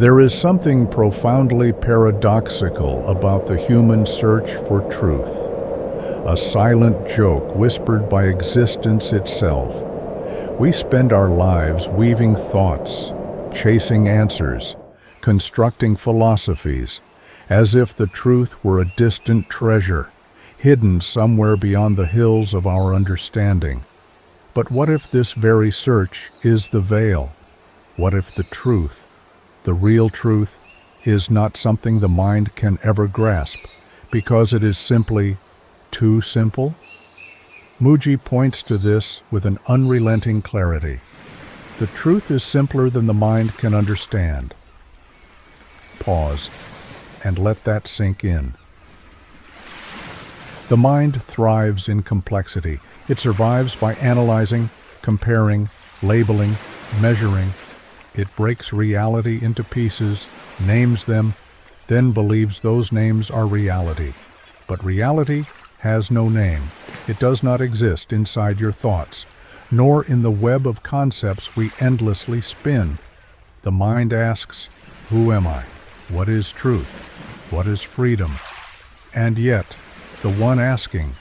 There is something profoundly paradoxical about the human search for truth, a silent joke whispered by existence itself. We spend our lives weaving thoughts, chasing answers, constructing philosophies, as if the truth were a distant treasure, hidden somewhere beyond the hills of our understanding. But what if this very search is the veil? What if the truth, the real truth, is not something the mind can ever grasp, because it is simply too simple? Mooji points to this with an unrelenting clarity. The truth is simpler than the mind can understand. Pause and let that sink in. The mind thrives in complexity. It survives by analyzing, comparing, labeling, measuring. It breaks reality into pieces, names them, then believes those names are reality. But reality has no name. It does not exist inside your thoughts, nor in the web of concepts we endlessly spin. The mind asks, who am I? What is truth? What is freedom? And yet, the one asking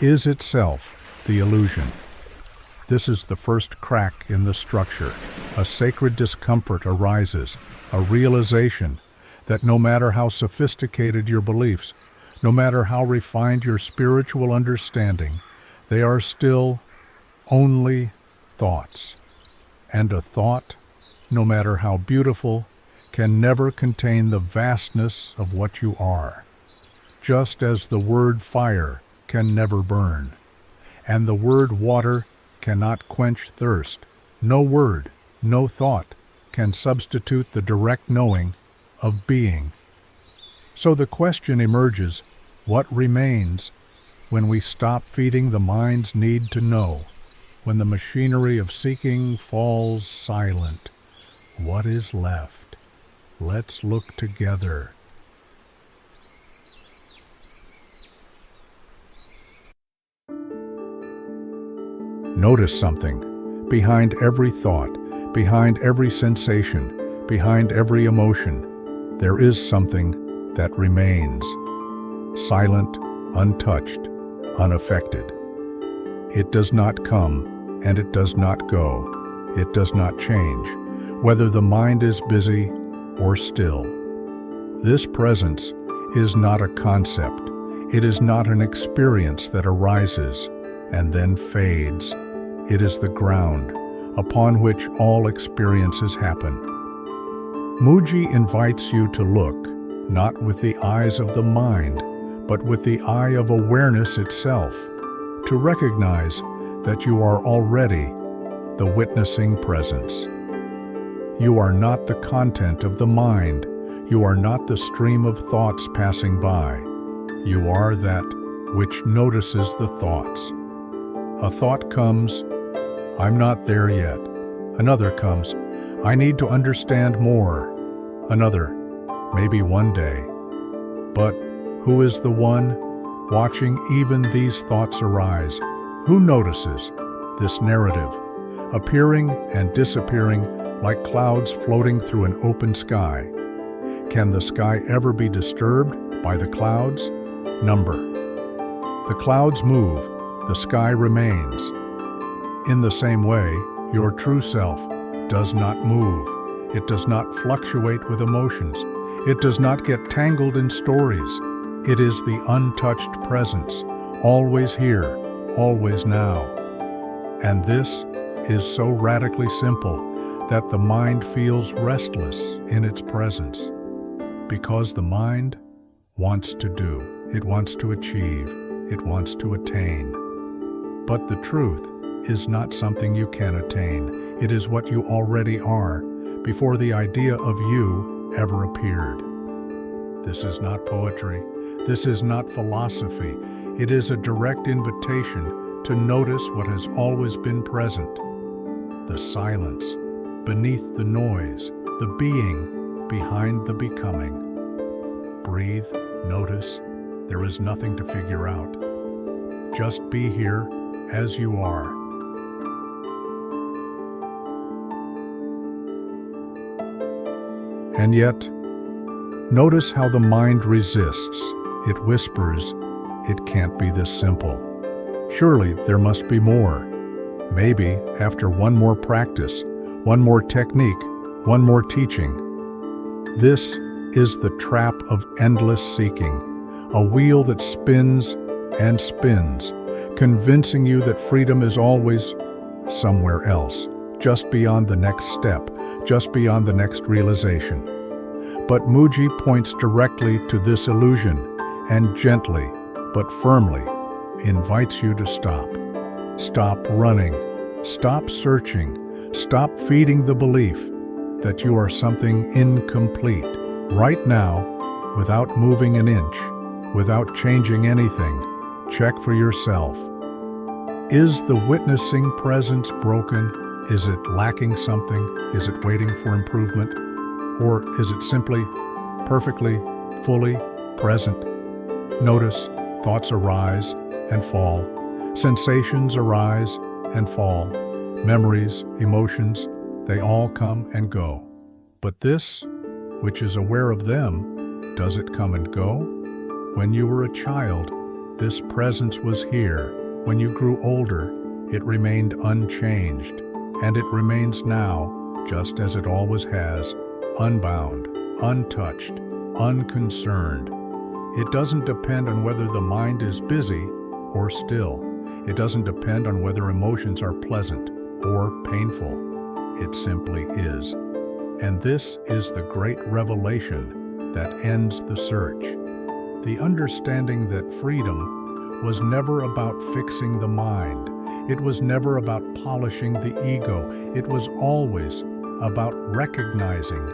is itself the illusion. This is the first crack in the structure. A sacred discomfort arises, a realization that no matter how sophisticated your beliefs, no matter how refined your spiritual understanding, they are still only thoughts. And a thought, no matter how beautiful, can never contain the vastness of what you are. Just as the word fire can never burn, and the word water cannot quench thirst, no word, no thought can substitute the direct knowing of being. So the question emerges, what remains when we stop feeding the mind's need to know, when the machinery of seeking falls silent? What is left? Let's look together. Notice something. Behind every thought, behind every sensation, behind every emotion, there is something that remains. Silent, untouched, unaffected. It does not come and it does not go. It does not change, whether the mind is busy or still. This presence is not a concept. It is not an experience that arises and then fades. It is the ground upon which all experiences happen. Mooji invites you to look, not with the eyes of the mind, but with the eye of awareness itself, to recognize that you are already the witnessing presence. You are not the content of the mind. You are not the stream of thoughts passing by. You are that which notices the thoughts. A thought comes, I'm not there yet. Another comes, I need to understand more. Another, maybe one day. But who is the one watching even these thoughts arise? Who notices this narrative, appearing and disappearing like clouds floating through an open sky? Can the sky ever be disturbed by the clouds? Number. The clouds move, the sky remains. In the same way, your true self does not move. It does not fluctuate with emotions. It does not get tangled in stories. It is the untouched presence, always here, always now. And this is so radically simple that the mind feels restless in its presence. Because the mind wants to do, it wants to achieve, it wants to attain. But the truth is not something you can attain. It is what you already are before the idea of you ever appeared. This is not poetry. This is not philosophy. It is a direct invitation to notice what has always been present. The silence beneath the noise, the being behind the becoming. Breathe, notice. There is nothing to figure out. Just be here as you are. And yet, notice how the mind resists. It whispers, it can't be this simple. Surely there must be more. Maybe after one more practice, one more technique, one more teaching. This is the trap of endless seeking, a wheel that spins and spins, convincing you that freedom is always somewhere else, just beyond the next step, just beyond the next realization. But Mooji points directly to this illusion and gently, but firmly, invites you to stop. Stop running, stop searching, stop feeding the belief that you are something incomplete. Right now, without moving an inch, without changing anything, check for yourself. Is the witnessing presence broken? Is it lacking something? Is it waiting for improvement? Or is it simply, perfectly, fully present? Notice thoughts arise and fall. Sensations arise and fall. Memories, emotions, they all come and go. But this, which is aware of them, does it come and go? When you were a child, this presence was here. When you grew older, it remained unchanged. And it remains now, just as it always has, unbound, untouched, unconcerned. It doesn't depend on whether the mind is busy or still. It doesn't depend on whether emotions are pleasant or painful. It simply is. And this is the great revelation that ends the search. The understanding that freedom was never about fixing the mind. It was never about polishing the ego. It was always about recognizing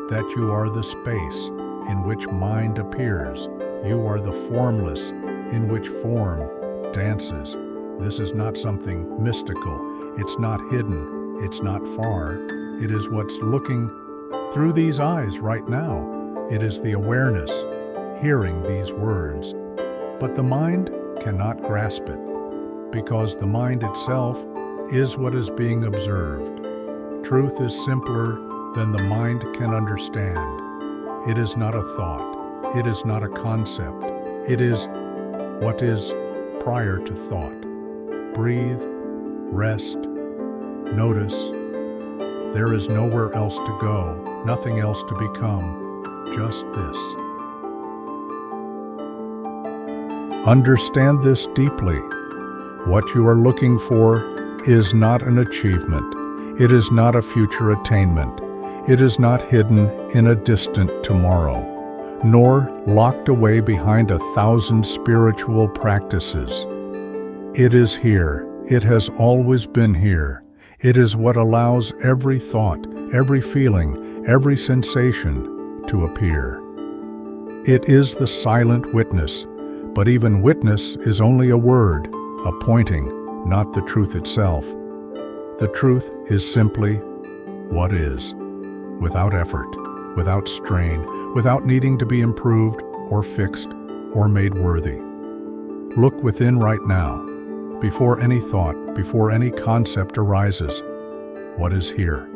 that you are the space in which mind appears. You are the formless in which form dances. This is not something mystical. It's not hidden. It's not far. It is what's looking through these eyes right now. It is the awareness, hearing these words. But the mind cannot grasp it, because the mind itself is what is being observed. Truth is simpler than the mind can understand. It is not a thought. It is not a concept. It is what is prior to thought. Breathe, rest, notice. There is nowhere else to go, nothing else to become, just this. Understand this deeply. What you are looking for is not an achievement. It is not a future attainment. It is not hidden in a distant tomorrow, nor locked away behind 1,000 spiritual practices. It is here. It has always been here. It is what allows every thought, every feeling, every sensation to appear. It is the silent witness, but even witness is only a word, a pointing, not the truth itself. The truth is simply what is, without effort, without strain, without needing to be improved or fixed or made worthy. Look within right now, before any thought, before any concept arises. What is here?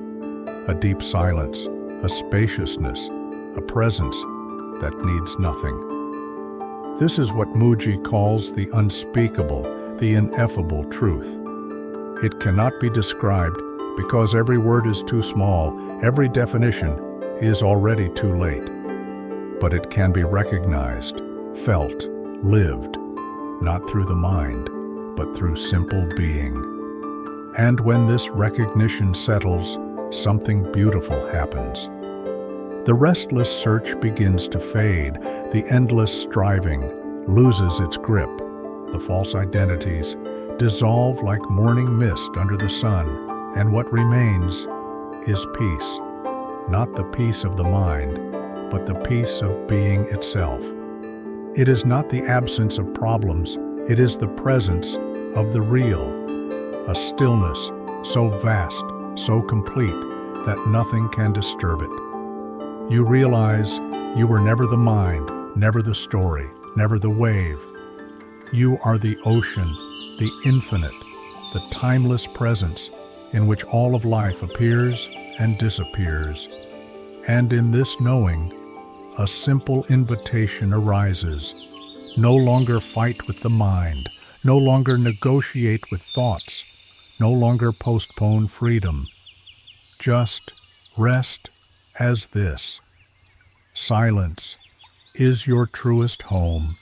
A deep silence, a spaciousness, a presence that needs nothing. This is what Mooji calls the unspeakable, the ineffable truth. It cannot be described because every word is too small, every definition is already too late. But it can be recognized, felt, lived, not through the mind, but through simple being. And when this recognition settles, something beautiful happens. The restless search begins to fade, the endless striving loses its grip, the false identities dissolve like morning mist under the sun, and what remains is peace. Not the peace of the mind, but the peace of being itself. It is not the absence of problems, it is the presence of the real, a stillness so vast, so complete, that nothing can disturb it. You realize you were never the mind, never the story, never the wave. You are the ocean, the infinite, the timeless presence in which all of life appears and disappears. And in this knowing, a simple invitation arises. No longer fight with the mind, no longer negotiate with thoughts, no longer postpone freedom. Just rest as this. Silence is your truest home.